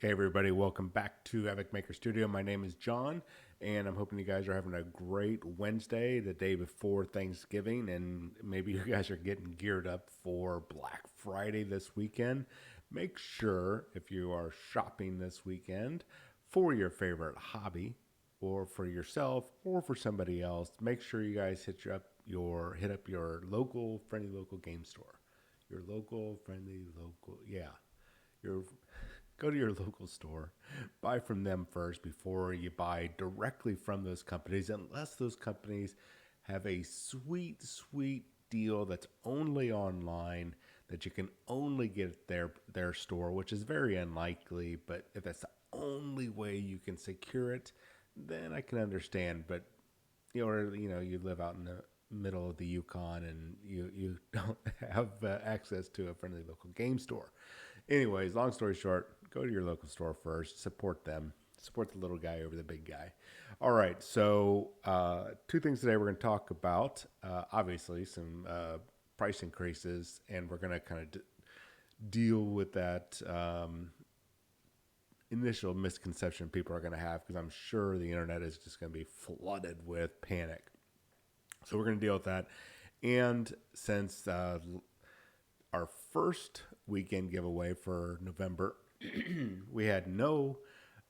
Okay, everybody, welcome back to Epic Maker Studio. My name is John, and I'm hoping you guys are having a great Wednesday, the day before Thanksgiving, and maybe you guys are getting geared up for Black Friday this weekend. Make sure if you are shopping this weekend for your favorite hobby, or for yourself, or for somebody else, make sure you guys hit up your local friendly local game store. Your local friendly local, yeah, your go to your local store, buy from them first before you buy directly from those companies, unless those companies have a sweet deal that's only online that you can only get at their store, which is very unlikely. But if that's the only way you can secure it, then I can understand. But you live out in the middle of the Yukon and you don't have access to a friendly local game store. Anyways, long story short, go to your local store first, support them, support the little guy over the big guy. All right, so two things today we're going to talk about. Obviously, some price increases, and we're going to kind of deal with that initial misconception people are going to have, because I'm sure the internet is just going to be flooded with panic. So we're going to deal with that. And since our first weekend giveaway for November, we had no,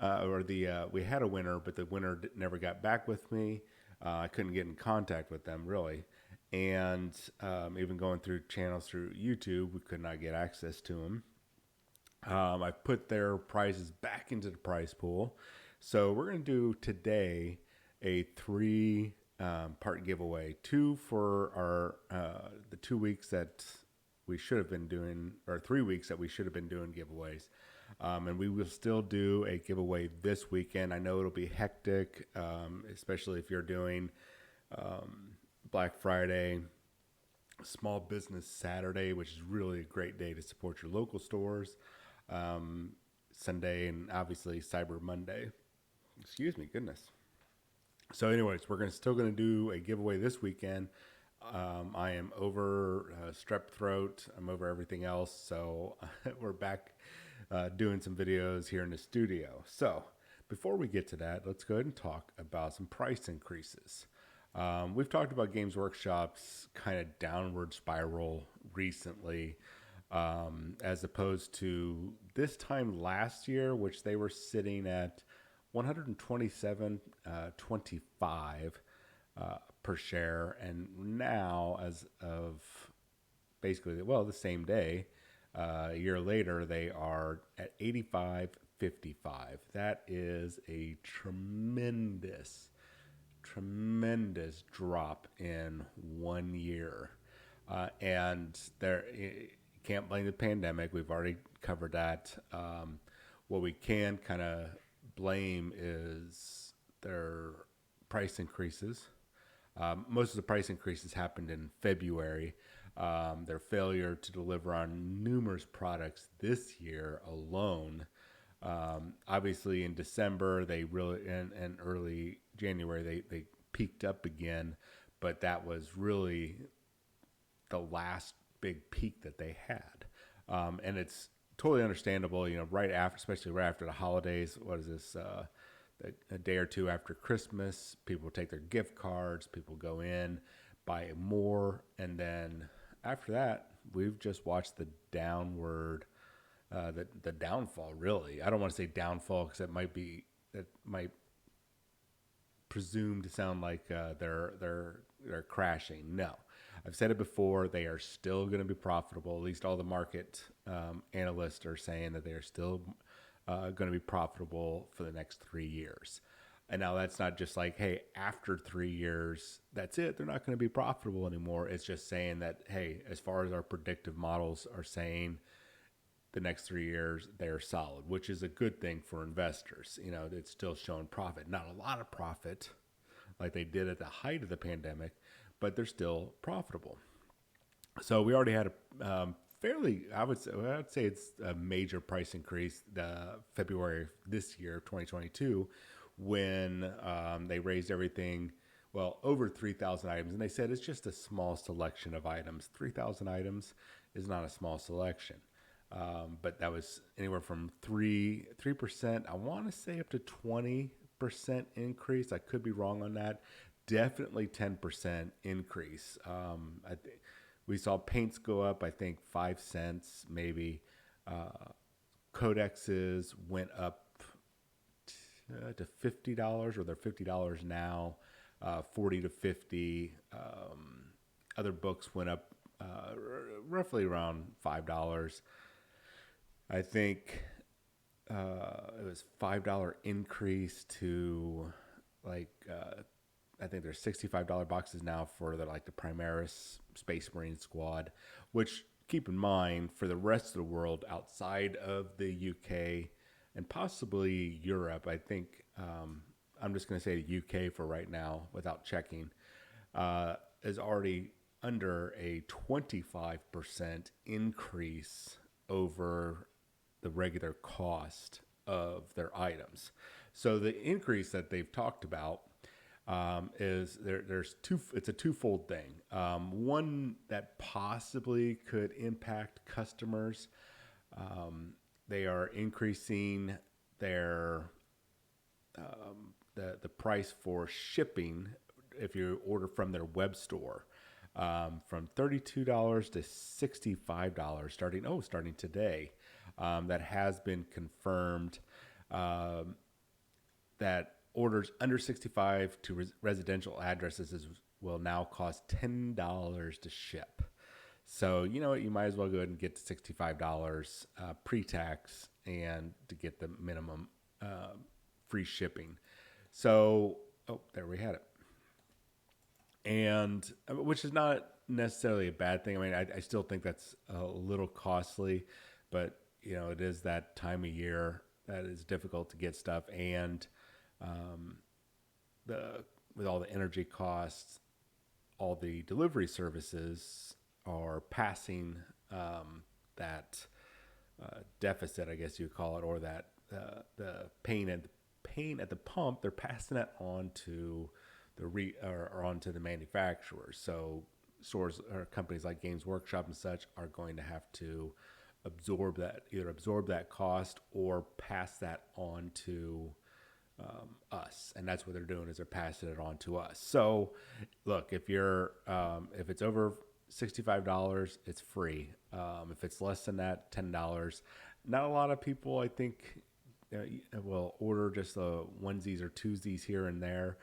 or the we had a winner, but the winner never got back with me. I couldn't get in contact with them really, and even going through channels through YouTube, we could not get access to them. I put their prizes back into the prize pool, so we're going to do today a three part giveaway. Two for our the 2 weeks that we should have been doing, or 3 weeks that we should have been doing giveaways. And we will still do a giveaway this weekend. I know it'll be hectic, especially if you're doing Black Friday, Small Business Saturday, which is really a great day to support your local stores, Sunday, and obviously Cyber Monday. Excuse me, goodness. So, anyways, still going to do a giveaway this weekend. I am over strep throat. I'm over everything else. So we're back doing some videos here in the studio. So before we get to that, let's go ahead and talk about some price increases. We've talked about Games Workshop's kind of downward spiral recently, as opposed to this time last year, which they were sitting at 127.25 per share, and now, as of basically the same day, a year later, they are at 85.55. That is a tremendous drop in 1 year, and there, you can't blame the pandemic. We've already covered that. What we can kind of blame is their price increases. Most of the price increases happened in February. Their failure to deliver on numerous products this year alone. Obviously, in December, they really, and early January, they peaked up again, but that was really the last big peak that they had. And it's totally understandable, right after, especially right after the holidays. What is this? A day or two after Christmas, people take their gift cards, people go in, buy more, and then after that, we've just watched the downward, the downfall. Really, I don't want to say downfall because that might presume to sound like they're crashing. No, I've said it before. They are still going to be profitable. At least all the market analysts are saying that they are still going to be profitable for the next 3 years. And now that's not just like, hey, after 3 years, that's it. They're not going to be profitable anymore. It's just saying that, hey, as far as our predictive models are saying, the next 3 years, they're solid, which is a good thing for investors. It's still showing profit. Not a lot of profit like they did at the height of the pandemic, but they're still profitable. So we already had a I would say it's a major price increase February this year, 2022, when they raised everything, over 3,000 items. And they said it's just a small selection of items. 3,000 items is not a small selection. But that was anywhere from 3%. I want to say up to 20% increase. I could be wrong on that. Definitely 10% increase. We saw paints go up, I think 5 cents maybe. Codexes went up to $50, or they're $50 now, 40 to 50. Other books went up roughly around $5. I think it was $5 increase to like I think there's $65 boxes now for the Primaris Space Marine Squad, which keep in mind for the rest of the world outside of the UK and possibly Europe. I think I'm just going to say the UK for right now without checking, is already under a 25% increase over the regular cost of their items. So the increase that they've talked about is there's two. It's a twofold thing. One that possibly could impact customers. They are increasing their the price for shipping if you order from their web store, from $32 to $65 starting today. That has been confirmed, that orders under 65 to residential addresses will now cost $10 to ship. So you know what, you might as well go ahead and get to $65 pre-tax and to get the minimum free shipping. So, there we had it. And which is not necessarily a bad thing. I mean, I still think that's a little costly, but it is that time of year that is difficult to get stuff, and with all the energy costs, all the delivery services are passing that deficit, I guess you would call it, or that the pain at the pump. They're passing that on to onto the manufacturers. So stores or companies like Games Workshop and such are going to have to absorb that cost or pass that on to us, and that's what they're doing, is they're passing it on to us. So look, if it's over $65, it's free. If it's less than that, $10. Not a lot of people, I think, will order just the onesies or twosies here and there,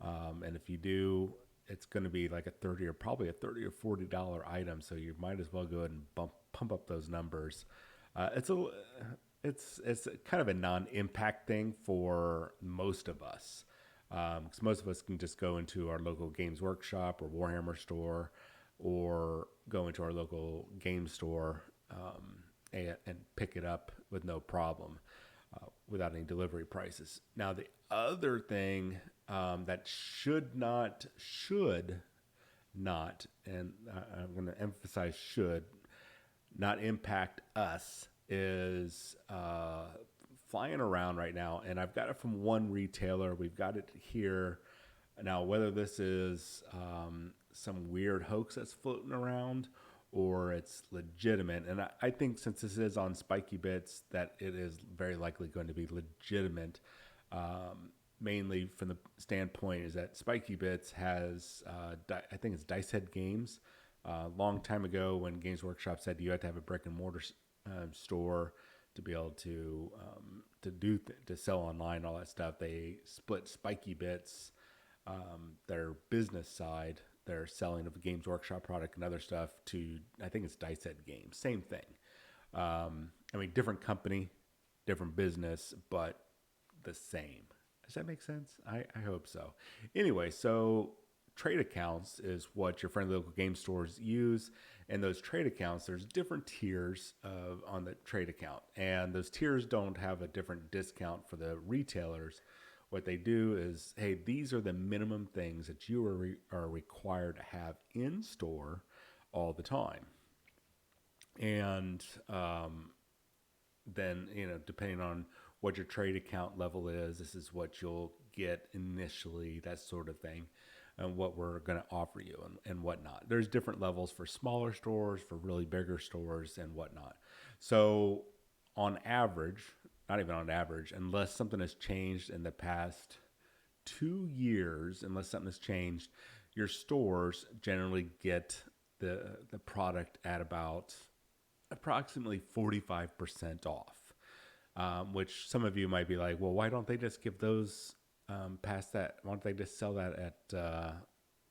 and if you do, it's going to be like a $30 or probably a $30 or $40 item. So you might as well go ahead and pump up those numbers. It's kind of a non-impact thing for most of us, because most of us can just go into our local Games Workshop or Warhammer store, or go into our local game store and pick it up with no problem, without any delivery prices. Now, the other thing that should not, and I'm going to emphasize should not impact us, is flying around right now. And I've got it from one retailer. We've got it here. Now, whether this is some weird hoax that's floating around or it's legitimate, and I think since this is on Spiky Bits, that it is very likely going to be legitimate, mainly from the standpoint is that Spiky Bits has, I think it's Dice Head Games. Long time ago, when Games Workshop said you had to have a brick and mortar store to be able to sell online, all that stuff, they split Spiky Bits, their business side, their selling of the Games Workshop product and other stuff, to, I think it's Dice Head Games. Same thing. I mean, different company, different business, but the same. Does that make sense? I hope so. Anyway, so trade accounts is what your friendly local game stores use. And those trade accounts, there's different tiers on the trade account. And those tiers don't have a different discount for the retailers. What they do is, hey, these are the minimum things that you are required to have in store all the time. And then, depending on what your trade account level is, this is what you'll get initially, that sort of thing, and what we're going to offer you and whatnot. There's different levels for smaller stores, for really bigger stores, and whatnot. So on average, not even on average, unless something has changed in the past 2 years, unless something has changed, your stores generally get the product at about approximately 45% off. Which some of you might be like, well, why don't they just give those past that? Why don't they just sell that at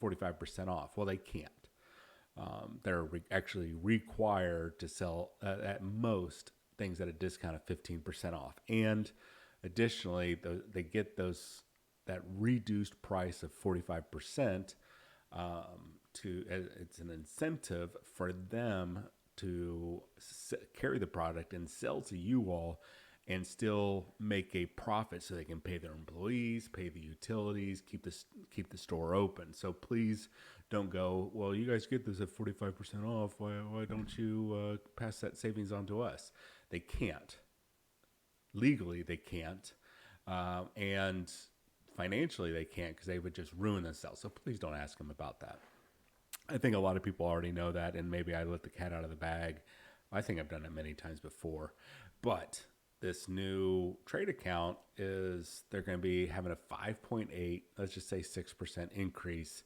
45% off? Well, they can't. They're actually required to sell at most things at a discount of 15% off. And additionally, they get that reduced price of 45% it's an incentive for them to carry the product and sell to you all and still make a profit so they can pay their employees, pay the utilities, keep the store open. So please don't go, well, you guys get this at 45% off. Why don't you pass that savings on to us? They can't. Legally, they can't. And financially, they can't because they would just ruin themselves. So please don't ask them about that. I think a lot of people already know that, and maybe I let the cat out of the bag. I think I've done it many times before. But this new trade account they're going to be having a 5.8, let's just say 6% increase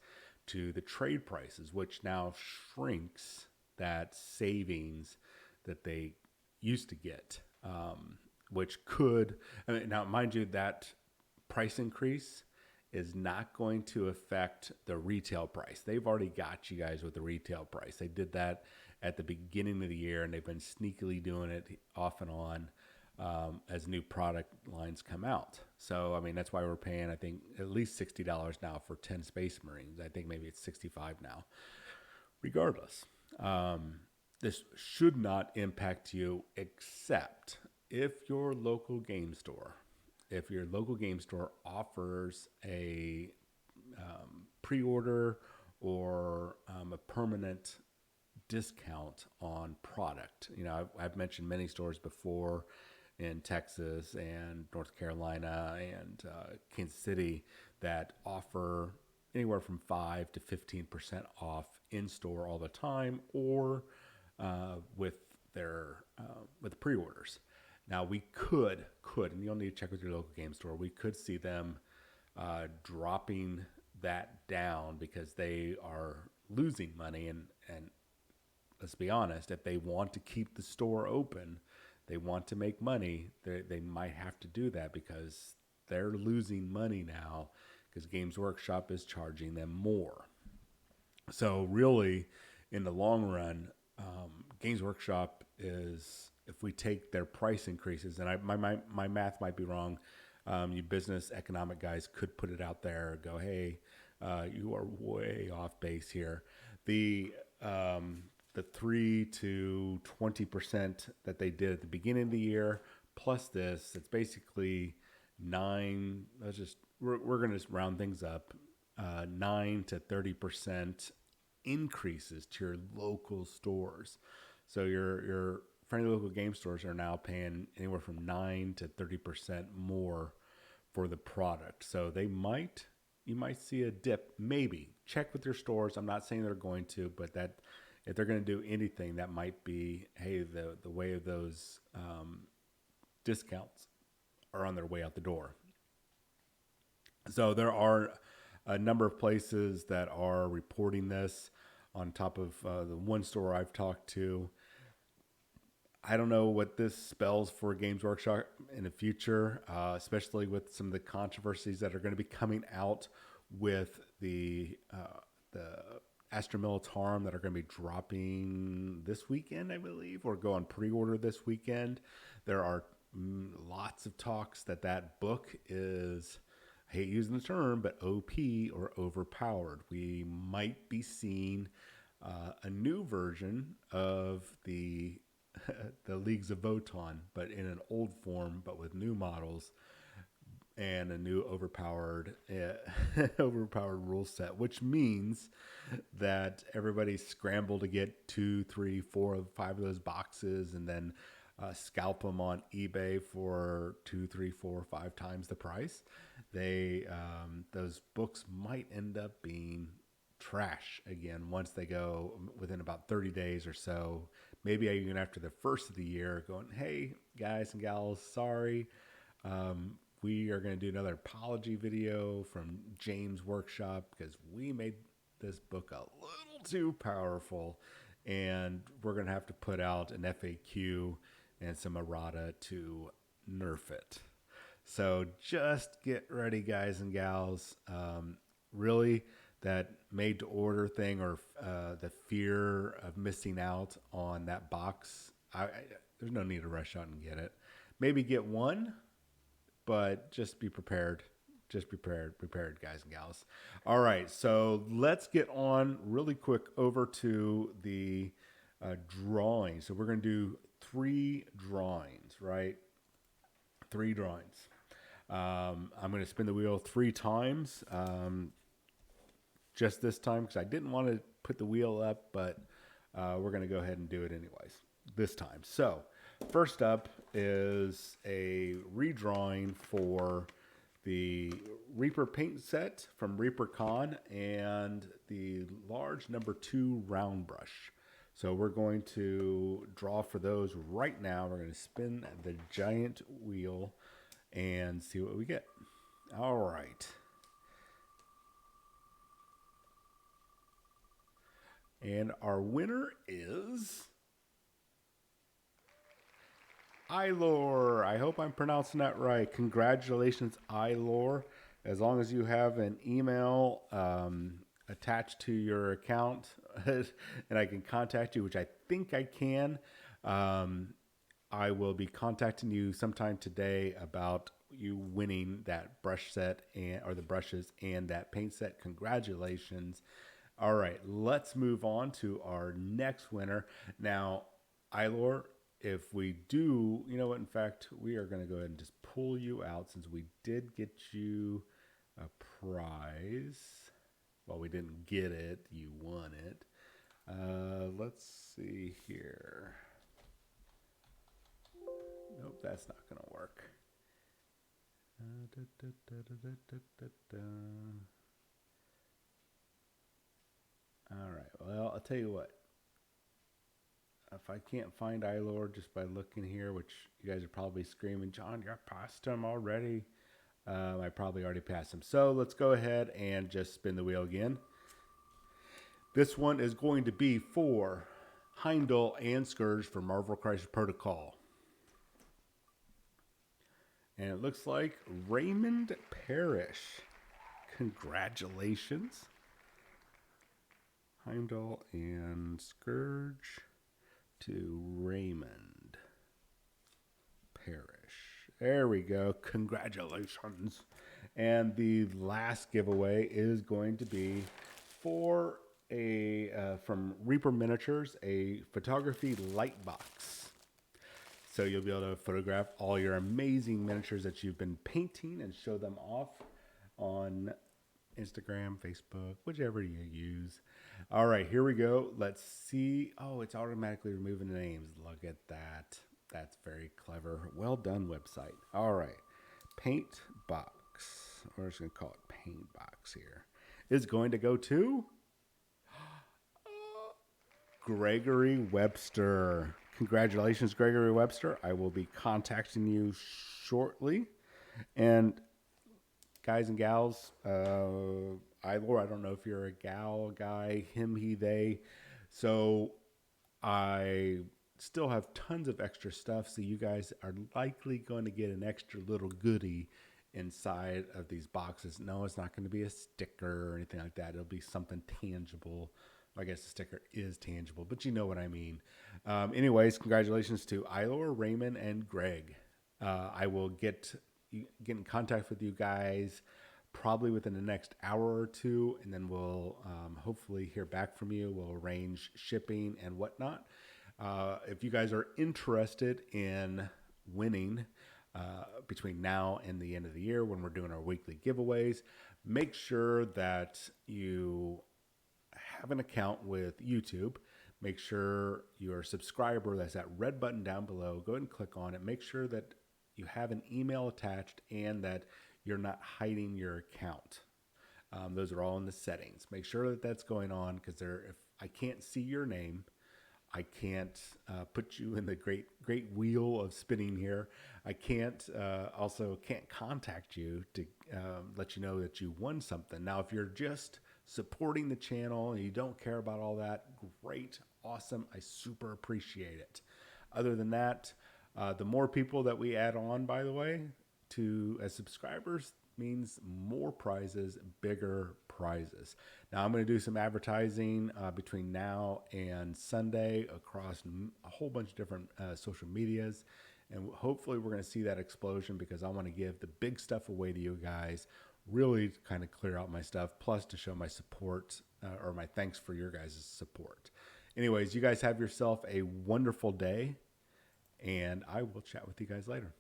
to the trade prices, which now shrinks that savings that they used to get, which could, now mind you, that price increase is not going to affect the retail price. They've already got you guys with the retail price. They did that at the beginning of the year, and they've been sneakily doing it off and on as new product lines come out. So, I mean, that's why we're paying, I think, at least $60 now for 10 Space Marines. I think maybe it's 65 now. Regardless, this should not impact you except if your local game store offers a pre-order or a permanent discount on product. You know, I've mentioned many stores before in Texas and North Carolina and Kansas City that offer anywhere from 5 to 15% off in store all the time, or with pre-orders. Now we could, and you'll need to check with your local game store. We could see them dropping that down because they are losing money, and let's be honest, if they want to keep the store open, they want to make money, they might have to do that because they're losing money now because Games Workshop is charging them more. So really, in the long run, Games Workshop is, if we take their price increases, and my math might be wrong, you business economic guys could put it out there, go, hey, you are way off base here. The 3 to 20% that they did at the beginning of the year, plus this, it's basically 9. We're going to round things up, 9 to 30% increases to your local stores. So your friendly local game stores are now paying anywhere from 9 to 30% more for the product. So you might see a dip. Maybe check with your stores. I'm not saying they're going to, but that if they're going to do anything, that might be, hey, the way of those discounts are on their way out the door. So there are a number of places that are reporting this on top of the one store I've talked to. I don't know what this spells for Games Workshop in the future, especially with some of the controversies that are going to be coming out with the Astra Militarum that are going to be dropping this weekend, I believe, or go on pre-order this weekend. There are lots of talks that book is, I hate using the term, but OP or overpowered. We might be seeing a new version of the Leagues of Votann, but in an old form, but with new models and a new overpowered rule set, which means that everybody scrambled to get 2, 3, 4, 5 of those boxes and then scalp them on eBay for 2, 3, 4, 5 times the price. Those books might end up being trash again once they go within about 30 days or so maybe even after the first of the year, going, hey, guys and gals, sorry. We are going to do another apology video from James Workshop because we made this book a little too powerful, and we're going to have to put out an FAQ and some errata to nerf it. So just get ready, guys and gals. Really, that made to order thing, or the fear of missing out on that box, there's no need to rush out and get it. Maybe get one, but just be prepared. Just prepared, guys and gals. All right, so let's get on really quick over to the drawing. So we're going to do 3 drawings, right? 3 drawings. I'm going to spin the wheel 3 times. Just this time because I didn't want to put the wheel up, but we're going to go ahead and do it anyways this time. So first up is a redrawing for the Reaper paint set from ReaperCon and the large number 2 round brush. So we're going to draw for those right now. We're going to spin the giant wheel and see what we get. All right. And our winner is Ilor. I hope I'm pronouncing that right. Congratulations, Ilor. As long as you have an email attached to your account and I can contact you, which I think I can, I will be contacting you sometime today about you winning that brush set or the brushes and that paint set. Congratulations. All right, let's move on to our next winner. Now, Ilor, if we do, you know what, in fact, we are going to go ahead and just pull you out since we did get you a prize. Well, we didn't get it, you won it. Let's see here. Nope, that's not going to work. All right, well, I'll tell you what. If I can't find Ilor just by looking here, which you guys are probably screaming, John, you're past him already. I probably already passed him. So let's go ahead and just spin the wheel again. This one is going to be for Heimdall and Scourge for Marvel Crisis Protocol. And it looks like Raymond Parrish. Congratulations. Heimdall and Scourge to Raymond Parrish. There we go. Congratulations. And the last giveaway is going to be for a from Reaper Miniatures, a photography light box. So you'll be able to photograph all your amazing miniatures that you've been painting and show them off on Instagram, Facebook, whichever you use. All right, here we go. Let's see. Oh, it's automatically removing the names. Look at that. That's very clever. Well done, website. All right. Paint box. We're just going to call it paint box here. Is going to go to Gregory Webster. Congratulations, Gregory Webster. I will be contacting you shortly. And guys and gals, Ilor, I don't know if you're a gal, guy, him, he, they. So I still have tons of extra stuff. So you guys are likely going to get an extra little goodie inside of these boxes. No, it's not going to be a sticker or anything like that. It'll be something tangible. I guess the sticker is tangible, but you know what I mean. Anyways, congratulations to Ilor, Raymond, and Greg. I will get in contact with you guys probably within the next hour or two, and then we'll hopefully hear back from you. We'll arrange shipping and whatnot. If you guys are interested in winning between now and the end of the year when we're doing our weekly giveaways, make sure that you have an account with YouTube. Make sure you're a subscriber. That's that red button down below. Go ahead and click on it. Make sure that you have an email attached and that you're not hiding your account. Those are all in the settings. Make sure that that's going on, because if I can't see your name, I can't put you in the great wheel of spinning here. I can't also can't contact you to let you know that you won something. Now, if you're just supporting the channel and you don't care about all that, great, awesome. I super appreciate it. Other than that, the more people that we add on, by the way, to as subscribers means more prizes, bigger prizes. Now I'm going to do some advertising between now and Sunday across a whole bunch of different social medias. And hopefully we're going to see that explosion because I want to give the big stuff away to you guys, really kind of clear out my stuff, plus to show my support or my thanks for your guys' support. Anyways, you guys have yourself a wonderful day, and I will chat with you guys later.